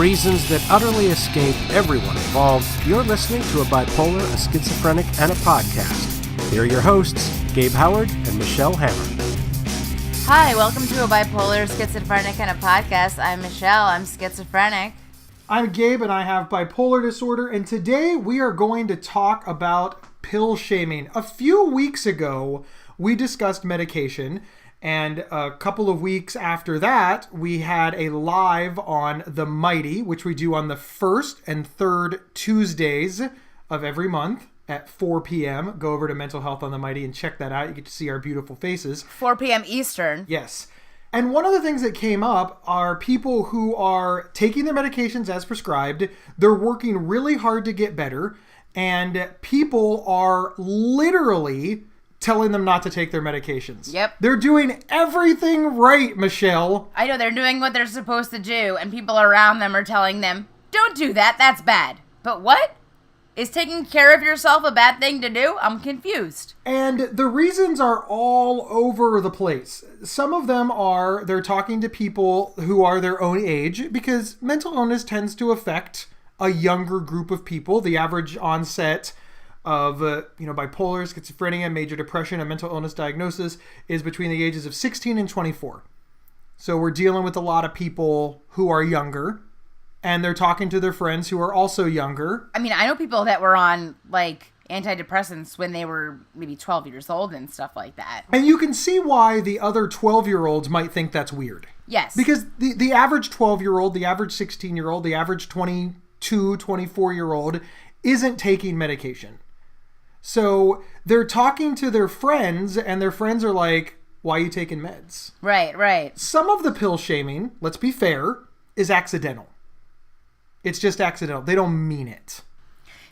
reasons that utterly escape everyone involved, you're listening to a bipolar, a schizophrenic, and a podcast. Here are your hosts, Gabe Howard and Michelle Hammer. Hi, welcome to a bipolar, schizophrenic, and a podcast. I'm Michelle. I'm schizophrenic. I'm Gabe, and I have bipolar disorder, and today we are going to talk about pill shaming. A few weeks ago, we discussed medication, and a couple of weeks after that, we had a live on The Mighty, which we do on the first and third Tuesdays of every month at 4 p.m. Go over to Mental Health on The Mighty and check that out. You get to see our beautiful faces. 4 p.m. Eastern. Yes. And one of the things that came up are people who are taking their medications as prescribed. They're working really hard to get better. And people are literally telling them not to take their medications. Yep. They're doing everything right, Michelle. I know, they're doing what they're supposed to do. And people around them are telling them, don't do that. That's bad. But what? Is taking care of yourself a bad thing to do? I'm confused. And the reasons are all over the place. Some of them are they're talking to people who are their own age because mental illness tends to affect a younger group of people. The average onset of bipolar, schizophrenia, major depression, and mental illness diagnosis is between the ages of 16 and 24. So we're dealing with a lot of people who are younger. And they're talking to their friends who are also younger. I mean, I know people that were on, antidepressants when they were maybe 12 years old and stuff like that. And you can see why the other 12-year-olds might think that's weird. Yes. Because the average 12-year-old, the average 16-year-old, the average 22, 24-year-old isn't taking medication. So they're talking to their friends, and their friends are like, why are you taking meds? Right. Some of the pill shaming, let's be fair, is accidental. It's just accidental. They don't mean it.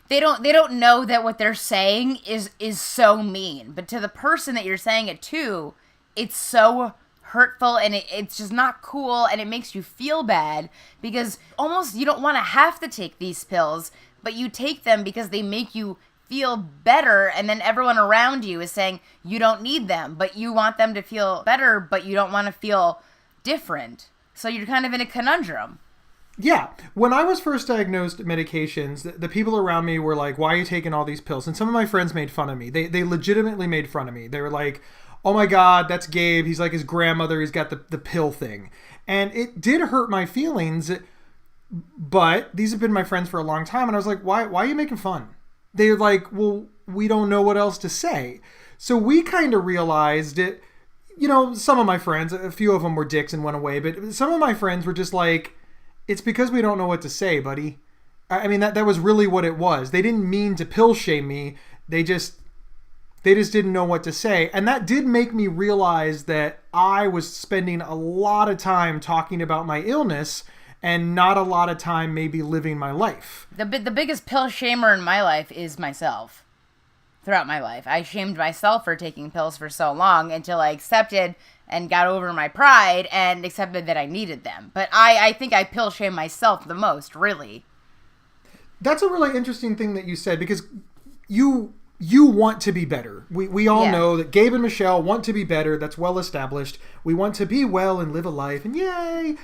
They don't know that what they're saying is so mean. But to the person that you're saying it to, it's so hurtful and it's just not cool and it makes you feel bad because almost you don't want to have to take these pills, but you take them because they make you feel better, and then everyone around you is saying you don't need them, but you want them to feel better, but you don't want to feel different. So you're kind of in a conundrum. Yeah. When I was first diagnosed medications, the people around me were like, why are you taking all these pills? And some of my friends made fun of me. They legitimately made fun of me. They were like, oh my God, that's Gabe. He's like his grandmother. He's got the pill thing. And it did hurt my feelings, but these have been my friends for a long time. And I was like, why are you making fun? They're like, well, we don't know what else to say. So we kind of realized it. Some of my friends, a few of them were dicks and went away, but some of my friends were just like, it's because we don't know what to say, buddy. I mean, that was really what it was. They didn't mean to pill shame me. They just didn't know what to say. And that did make me realize that I was spending a lot of time talking about my illness and not a lot of time maybe living my life. The biggest pill shamer in my life is myself. Throughout my life, I shamed myself for taking pills for so long until I accepted and got over my pride and accepted that I needed them. But I think I pill shame myself the most, really. That's a really interesting thing that you said, because you want to be better. We all know that Gabe and Michelle want to be better. That's well established. We want to be well and live a life, and yay!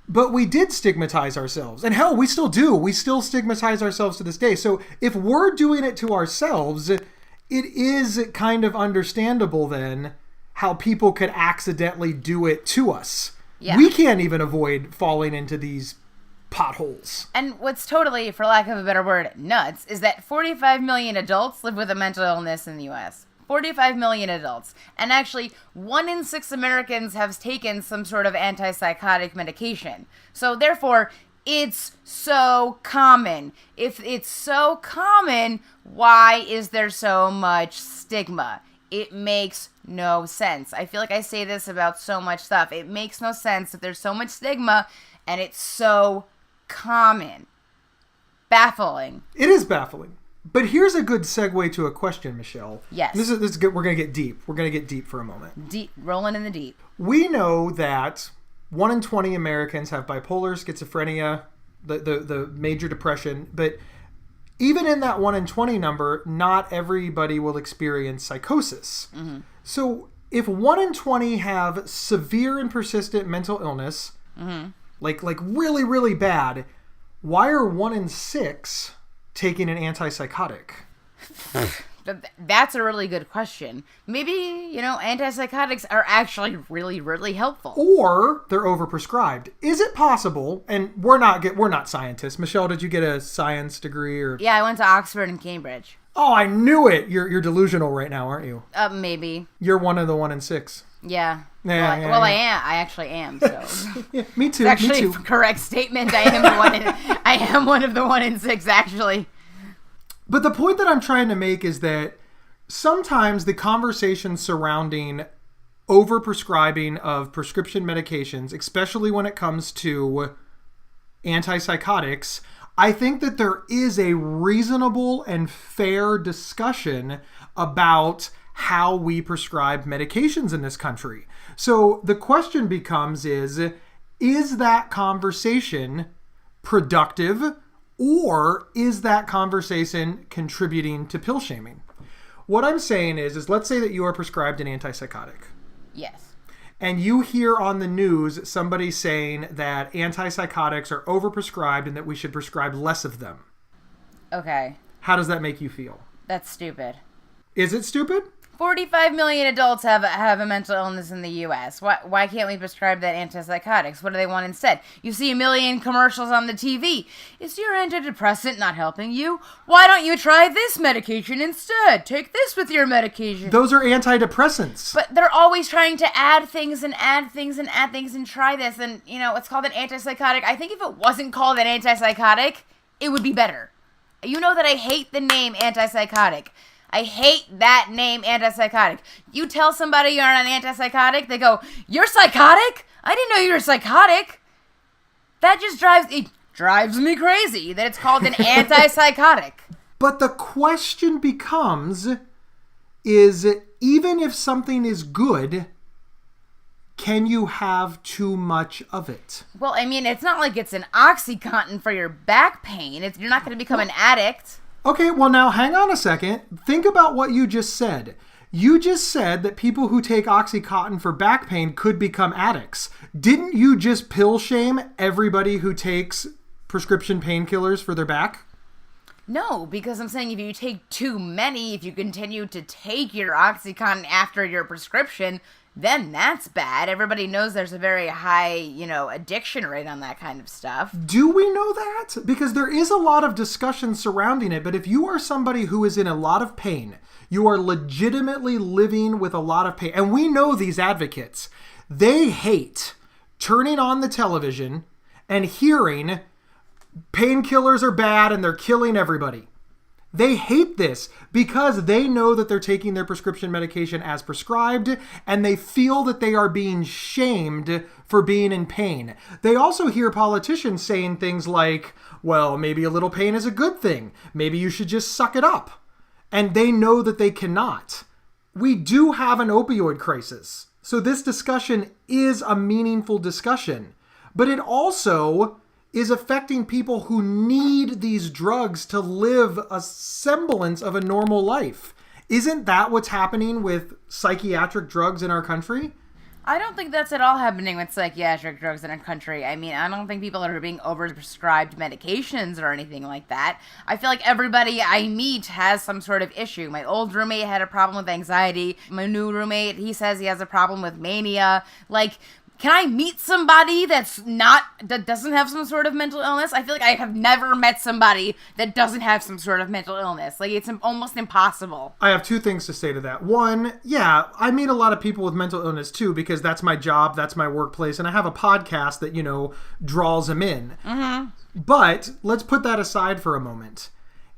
But we did stigmatize ourselves. And hell, we still do. We still stigmatize ourselves to this day. So if we're doing it to ourselves, it is kind of understandable then how people could accidentally do it to us. Yeah. We can't even avoid falling into these potholes. And what's totally, for lack of a better word, nuts, is that 45 million adults live with a mental illness in the U.S. 45 million adults. And actually, 1 in 6 Americans have taken some sort of antipsychotic medication. So therefore, it's so common. If it's so common, why is there so much stigma? It makes no sense. I feel like I say this about so much stuff. It makes no sense that there's so much stigma and it's so common. Baffling. It is baffling. But here's a good segue to a question, Michelle. Yes. This is good. We're going to get deep. We're going to get deep for a moment. Deep, rolling in the deep. We know that 1 in 20 Americans have bipolar, schizophrenia, the major depression, but even in that 1 in 20 number, not everybody will experience psychosis. Mm-hmm. So if 1 in 20 have severe and persistent mental illness, mm-hmm. like really, really bad, why are 1 in 6 taking an antipsychotic? That's a really good question. Maybe, antipsychotics are actually really, really helpful. Or they're overprescribed. Is it possible, and we're not scientists. Michelle, did you get a science degree? Or? Yeah, I went to Oxford and Cambridge. Oh, I knew it. You're delusional right now, aren't you? Maybe. You're one of the 1 in 6. Yeah. Yeah, I am. I actually am. So. Yeah, me too. It's actually me a too. correct statement. I am one of the 1 in 6, actually. But the point that I'm trying to make is that sometimes the conversation surrounding overprescribing of prescription medications, especially when it comes to antipsychotics, I think that there is a reasonable and fair discussion about how we prescribe medications in this country. So the question becomes is that conversation productive, or is that conversation contributing to pill shaming? What I'm saying is let's say that you are prescribed an antipsychotic. Yes. And you hear on the news somebody saying that antipsychotics are overprescribed and that we should prescribe less of them. Okay. How does that make you feel? That's stupid. Is it stupid? 45 million adults have a mental illness in the U.S. Why can't we prescribe that antipsychotics? What do they want instead? You see a million commercials on the TV. Is your antidepressant not helping you? Why don't you try this medication instead? Take this with your medication. Those are antidepressants. But they're always trying to add things and add things and add things and try this. And, it's called an antipsychotic. I think if it wasn't called an antipsychotic, it would be better. You know that I hate the name antipsychotic. I hate that name, antipsychotic. You tell somebody you're on an antipsychotic, they go, "You're psychotic? I didn't know you were psychotic." That just drives me crazy that it's called an antipsychotic. But the question becomes, is even if something is good, can you have too much of it? Well, I mean, it's not like it's an OxyContin for your back pain. You're not going to become an addict. Okay, well now hang on a second. Think about what you just said. You just said that people who take OxyContin for back pain could become addicts. Didn't you just pill shame everybody who takes prescription painkillers for their back? No, because I'm saying if you take too many, if you continue to take your OxyContin after your prescription, then that's bad. Everybody knows there's a very high, addiction rate on that kind of stuff. Do we know that? Because there is a lot of discussion surrounding it, but if you are somebody who is in a lot of pain, you are legitimately living with a lot of pain, and we know these advocates, they hate turning on the television and hearing painkillers are bad and they're killing everybody. They hate this because they know that they're taking their prescription medication as prescribed, and they feel that they are being shamed for being in pain. They also hear politicians saying things like, well, maybe a little pain is a good thing. Maybe you should just suck it up. And they know that they cannot. We do have an opioid crisis. So this discussion is a meaningful discussion. But it also is affecting people who need these drugs to live a semblance of a normal life. Isn't that what's happening with psychiatric drugs in our country? I don't think that's at all happening with psychiatric drugs in our country. I mean, I don't think people are being overprescribed medications or anything like that. I feel like everybody I meet has some sort of issue. My old roommate had a problem with anxiety. My new roommate, he says he has a problem with mania. Can I meet somebody that doesn't have some sort of mental illness? I feel like I have never met somebody that doesn't have some sort of mental illness. It's almost impossible. I have two things to say to that. One, yeah, I meet a lot of people with mental illness too, because that's my job, that's my workplace, and I have a podcast that, draws them in. Mm-hmm. But let's put that aside for a moment.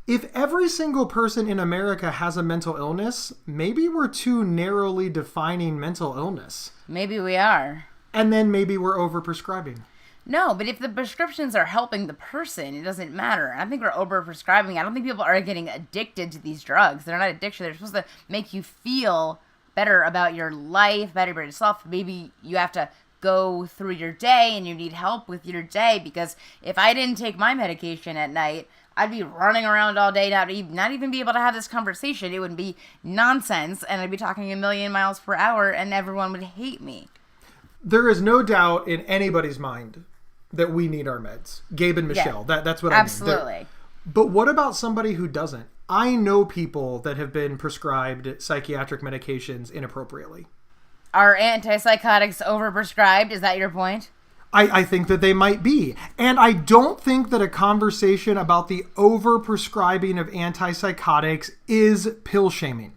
If every single person in America has a mental illness, maybe we're too narrowly defining mental illness. Maybe we are. And then maybe we're overprescribing. No, but if the prescriptions are helping the person, it doesn't matter. I think we're overprescribing. I don't think people are getting addicted to these drugs. They're not addiction. They're supposed to make you feel better about your life, better about yourself. Maybe you have to go through your day and you need help with your day, because if I didn't take my medication at night, I'd be running around all day, not even be able to have this conversation. It would be nonsense, and I'd be talking a million miles per hour, and everyone would hate me. There is no doubt in anybody's mind that we need our meds. Gabe and Michelle. Yeah, That's what absolutely. I mean. But what about somebody who doesn't? I know people that have been prescribed psychiatric medications inappropriately. Are antipsychotics overprescribed? Is that your point? I think that they might be. And I don't think that a conversation about the overprescribing of antipsychotics is pill shaming.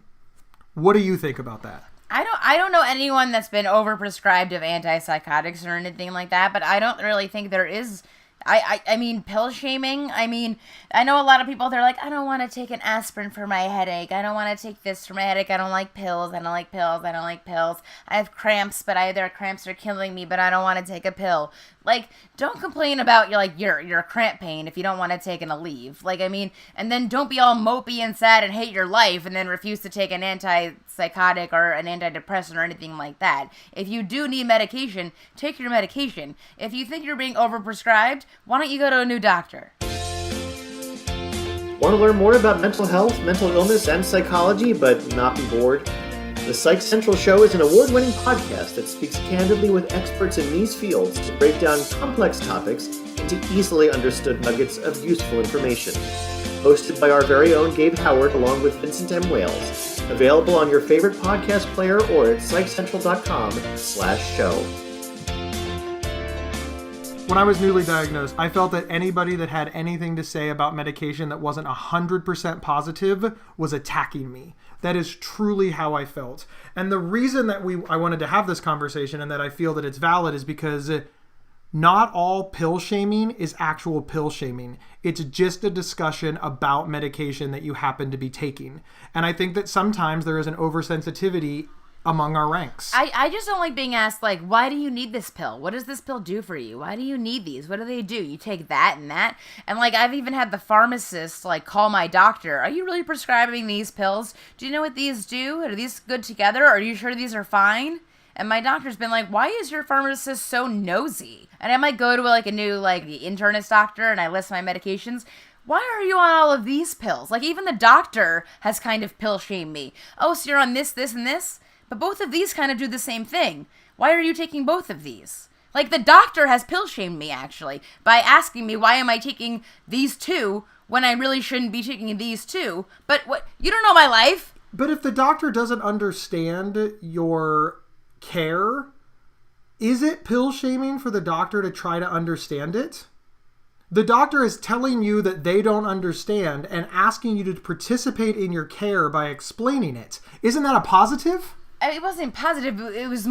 What do you think about that? I don't know anyone that's been overprescribed of antipsychotics or anything like that, but I don't really think there is. I mean, pill shaming. I mean, I know a lot of people, they're like, I don't want to take an aspirin for my headache. I don't want to take this for my headache. I don't like pills. I don't like pills. I don't like pills. I have cramps, but their cramps are killing me, but I don't want to take a pill. Like, don't complain about your cramp pain if you don't want to take an Aleve. Like, I mean, and then don't be all mopey and sad and hate your life and then refuse to take an antipsychotic or an antidepressant or anything like that. If you do need medication, take your medication. If you think you're being overprescribed, why don't you go to a new doctor? Want to learn more about mental health, mental illness, and psychology, but not be bored? The Psych Central Show is an award-winning podcast that speaks candidly with experts in these fields to break down complex topics into easily understood nuggets of useful information. Hosted by our very own Gabe Howard along with Vincent M. Wales. Available on your favorite podcast player or at psychcentral.com/show. When I was newly diagnosed, I felt that anybody that had anything to say about medication that wasn't 100% positive was attacking me. That is truly how I felt. And the reason that I wanted to have this conversation and that I feel that it's valid is because not all pill shaming is actual pill shaming. It's just a discussion about medication that you happen to be taking. And I think that sometimes there is an oversensitivity among our ranks. I just don't like being asked, like, why do you need this pill? What does this pill do for you? Why do you need these? What do they do? You take that and that? And, like, I've even had the pharmacist, like, call my doctor. Are you really prescribing these pills? Do you know what these do? Are these good together? Are you sure these are fine? And my doctor's been like, why is your pharmacist so nosy? And I might go to, like, a new, like, the internist doctor and I list my medications. Why are you on all of these pills? Like, even the doctor has kind of pill shamed me. Oh, so you're on this, this, and this? But both of these kind of do the same thing. Why are you taking both of these? Like, the doctor has pill shamed me, actually, by asking me why am I taking these two when I really shouldn't be taking these two. But what? You don't know my life. But if the doctor doesn't understand your care, is it pill shaming for the doctor to try to understand it? The doctor is telling you that they don't understand and asking you to participate in your care by explaining it. Isn't that a positive? It wasn't positive. It was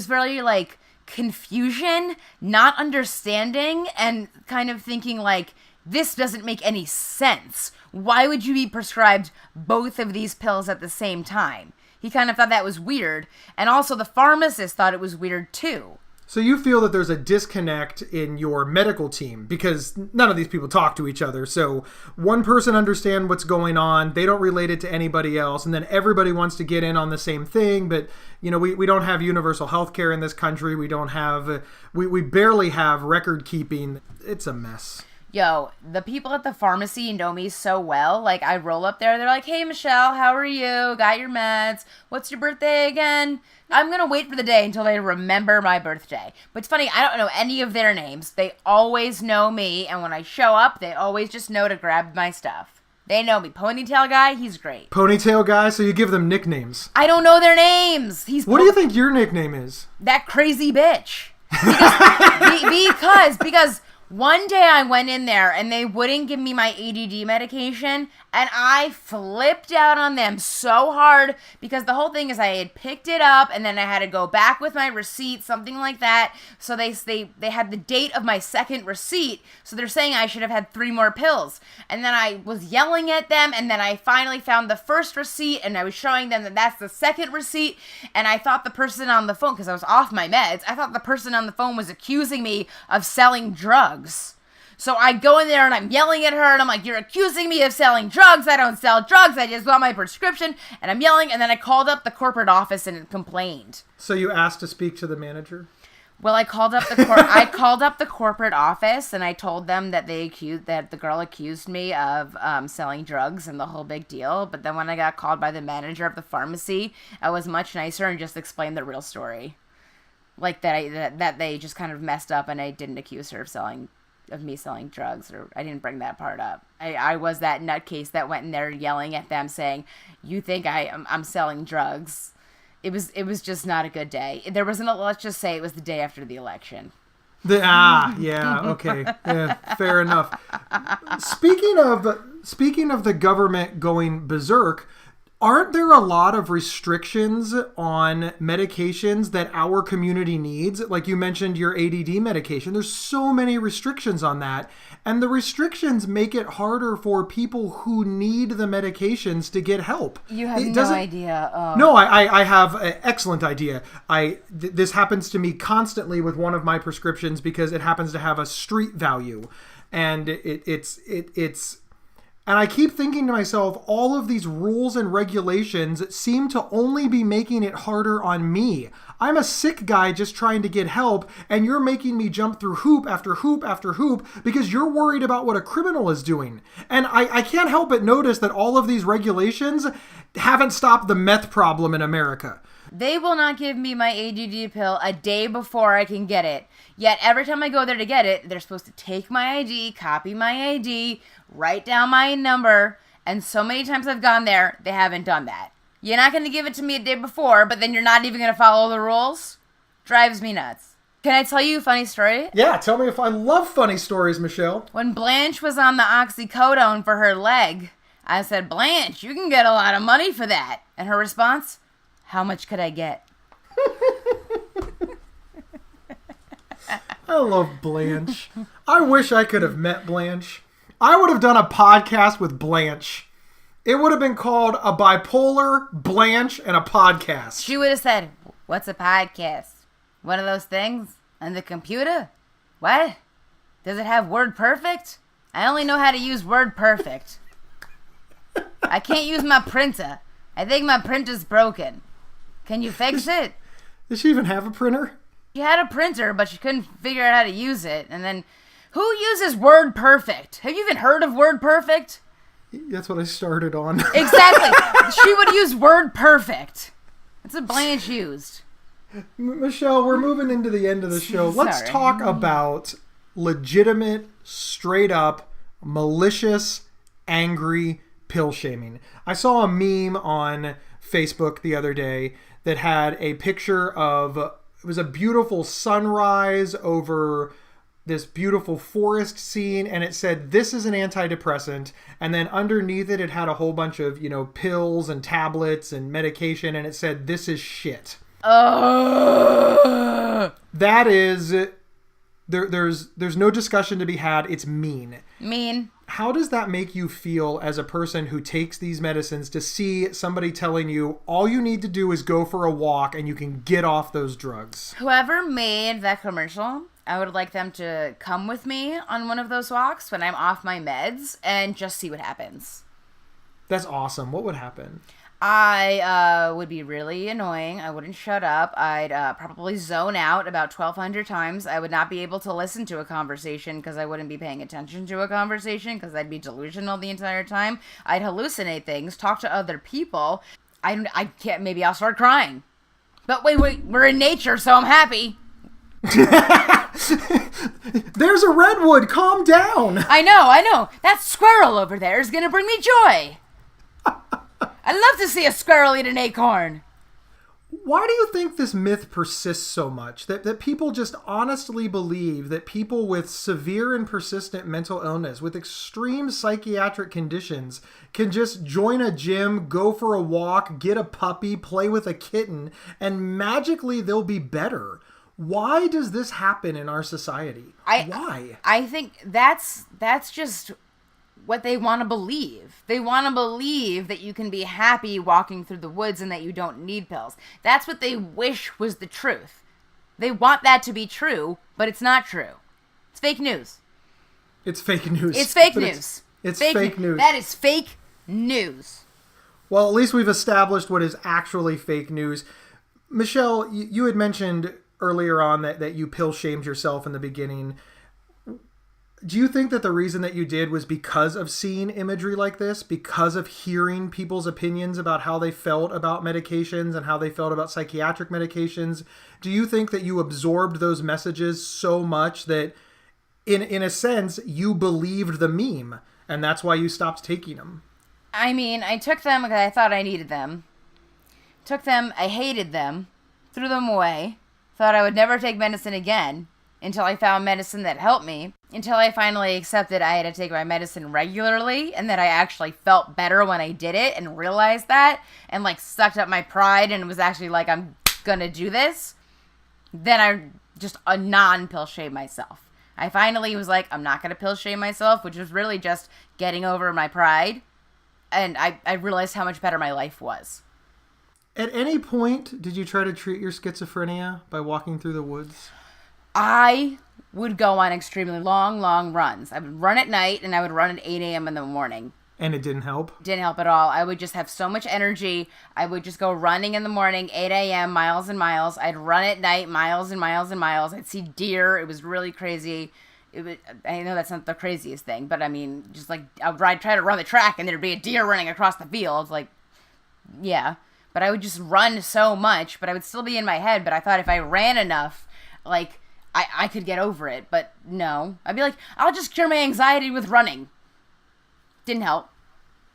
very like confusion, not understanding, and kind of thinking like, this doesn't make any sense. Why would you be prescribed both of these pills at the same time? He kind of thought that was weird. And also the pharmacist thought it was weird too. So you feel that there's a disconnect in your medical team because none of these people talk to each other. So one person understands what's going on. They don't relate it to anybody else. And then everybody wants to get in on the same thing. But, you know, we don't have universal health care in this country. We don't have, we barely have record keeping. It's a mess. Yo, the people at the pharmacy know me so well. Like, I roll up there, they're like, hey, Michelle, how are you? Got your meds? What's your birthday again? I'm going to wait for the day until they remember my birthday. But it's funny, I don't know any of their names. They always know me, and when I show up, they always just know to grab my stuff. They know me. Ponytail guy, he's great. Ponytail guy, so you give them nicknames. I don't know their names. What do you think your nickname is? That crazy bitch. Because one day I went in there and they wouldn't give me my ADD medication and I flipped out on them so hard because the whole thing is I had picked it up and then I had to go back with my receipt, something like that. So they had the date of my second receipt. So they're saying I should have had 3 more pills. And then I was yelling at them and then I finally found the first receipt and I was showing them that that's the second receipt. And I thought the person on the phone, because I was off my meds, I thought the person on the phone was accusing me of selling drugs. So I go in there and I'm yelling at her and I'm like, you're accusing me of selling drugs. I don't sell drugs. I just want my prescription. And I'm yelling. And then I called up the corporate office and complained. So you asked to speak to the manager? Well, I called up the corporate office and I told them that the girl accused me of selling drugs and the whole big deal. But then when I got called by the manager of the pharmacy, I was much nicer and just explained the real story. Like that they just kind of messed up and I didn't accuse her of me selling drugs, or I didn't bring that part up. I was that nutcase that went in there yelling at them saying, "You think I'm selling drugs?" It was just not a good day. There wasn't let's just say it was the day after the election. Yeah, okay. Yeah, fair enough. Speaking of the government going berserk, aren't there a lot of restrictions on medications that our community needs? Like you mentioned your ADD medication. There's so many restrictions on that. And the restrictions make it harder for people who need the medications to get help. You have no idea. Oh. No, I have an excellent idea. This happens to me constantly with one of my prescriptions because it happens to have a street value. And it's and I keep thinking to myself, all of these rules and regulations seem to only be making it harder on me. I'm a sick guy just trying to get help, and you're making me jump through hoop after hoop after hoop because you're worried about what a criminal is doing. And I can't help but notice that all of these regulations haven't stopped the meth problem in America. They will not give me my ADD pill a day before I can get it. Yet every time I go there to get it, they're supposed to take my ID, copy my ID, write down my number, and so many times I've gone there, they haven't done that. You're not going to give it to me a day before, but then you're not even going to follow the rules? Drives me nuts. Can I tell you a funny story? Yeah, tell me if I love funny stories, Michelle. When Blanche was on the oxycodone for her leg, I said, "Blanche, you can get a lot of money for that." And her response, "How much could I get?" I love Blanche. I wish I could have met Blanche. I would have done a podcast with Blanche. It would have been called A Bipolar, Blanche, and a Podcast. She would have said, "What's a podcast? One of those things on the computer? What? Does it have WordPerfect? I only know how to use WordPerfect. I can't use my printer. I think my printer's broken. Can you fix it?" Does she even have a printer? She had a printer, but she couldn't figure out how to use it. And then, who uses WordPerfect? Have you even heard of WordPerfect? That's what I started on. Exactly. She would use WordPerfect. That's what Blanche used. Michelle, we're moving into the end of the show. Sorry. Let's talk about legitimate, straight up, malicious, angry pill shaming. I saw a meme on Facebook the other day that had a picture of, it was a beautiful sunrise over this beautiful forest scene, and it said, "This is an antidepressant," and then underneath it, it had a whole bunch of, pills and tablets and medication, and it said, "This is shit." That is, there's no discussion to be had. It's mean. Mean. How does that make you feel as a person who takes these medicines to see somebody telling you all you need to do is go for a walk and you can get off those drugs? Whoever made that commercial, I would like them to come with me on one of those walks when I'm off my meds and just see what happens. That's awesome. What would happen? I would be really annoying. I wouldn't shut up. I'd probably zone out about 1,200 times. I would not be able to listen to a conversation because I wouldn't be paying attention to a conversation because I'd be delusional the entire time. I'd hallucinate things, talk to other people. I can't. Maybe I'll start crying. But wait, we're in nature, so I'm happy. There's a redwood. Calm down. I know. That squirrel over there is going to bring me joy. I'd love to see a squirrel eat an acorn. Why do you think this myth persists so much? That people just honestly believe that people with severe and persistent mental illness, with extreme psychiatric conditions, can just join a gym, go for a walk, get a puppy, play with a kitten, and magically they'll be better. Why does this happen in our society? Why? I think that's just what they want to believe. They want to believe that you can be happy walking through the woods and that you don't need pills. That's what they wish was the truth. They want that to be true, but it's not true. It's fake news. It's fake news. It's fake news. It's fake news. That is fake news. Well, at least we've established what is actually fake news. Michelle, you had mentioned earlier on that you pill shamed yourself in the beginning. Do you think that the reason that you did was because of seeing imagery like this, because of hearing people's opinions about how they felt about medications and how they felt about psychiatric medications? Do you think that you absorbed those messages so much that in a sense you believed the meme and that's why you stopped taking them? I mean, I took them because I thought I needed them. Took them, I hated them, threw them away, thought I would never take medicine again until I found medicine that helped me, until I finally accepted I had to take my medicine regularly and that I actually felt better when I did it and realized that and like sucked up my pride and was actually like, I'm gonna do this. Then I just a non-pill shame myself. I finally was like, I'm not gonna pill shame myself, which was really just getting over my pride. And I realized how much better my life was. At any point, did you try to treat your schizophrenia by walking through the woods? I would go on extremely long runs. I would run at night and I would run at 8 a.m. in the morning. And it didn't help? Didn't help at all. I would just have so much energy. I would just go running in the morning, 8 a.m., miles and miles. I'd run at night, miles and miles and miles. I'd see deer. It was really crazy. I know that's not the craziest thing, but I mean, just like, I'd try to run the track and there'd be a deer running across the field. Like, yeah. But I would just run so much, but I would still be in my head. But I thought if I ran enough, like, I could get over it. But no. I'd be like, I'll just cure my anxiety with running. Didn't help.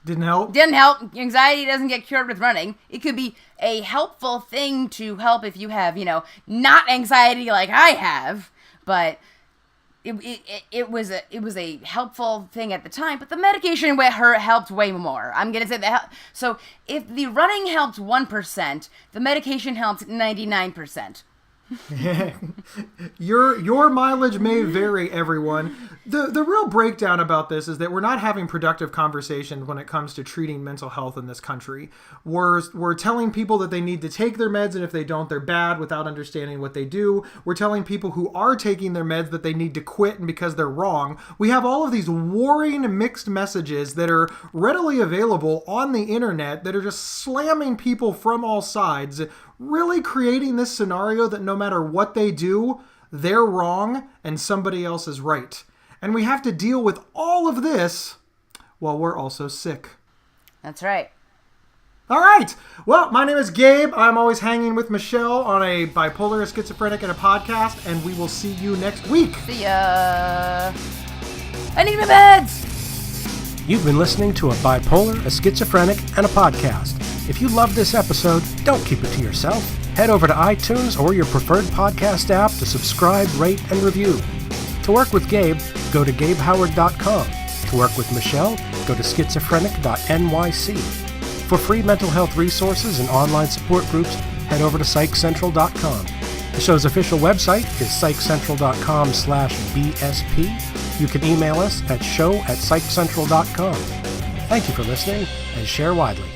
Didn't help? Didn't help. Anxiety doesn't get cured with running. It could be a helpful thing to help if you have, not anxiety like I have. But it was a helpful thing at the time, but the medication helped way more. I'm going to say that. So if the running helped 1%, the medication helped 99%. Your mileage may vary, everyone. The real breakdown about this is that we're not having productive conversations when it comes to treating mental health in this country. We're telling people that they need to take their meds, and if they don't, they're bad without understanding what they do. We're telling people who are taking their meds that they need to quit and because they're wrong. We have all of these warring mixed messages that are readily available on the internet that are just slamming people from all sides, really creating this scenario that no matter what they do, they're wrong and somebody else is right. And we have to deal with all of this while we're also sick. That's right. All right. Well, my name is Gabe. I'm always hanging with Michelle on a bipolar, a schizophrenic, and a podcast, and we will see you next week. See ya. I need my meds. You've been listening to a bipolar, a schizophrenic, and a podcast. If you loved this episode, don't keep it to yourself. Head over to iTunes or your preferred podcast app to subscribe, rate, and review. To work with Gabe, go to gabehoward.com. To work with Michelle, go to schizophrenic.nyc. For free mental health resources and online support groups, head over to psychcentral.com. The show's official website is psychcentral.com/BSP. You can email us at show@psychcentral.com. Thank you for listening, and share widely.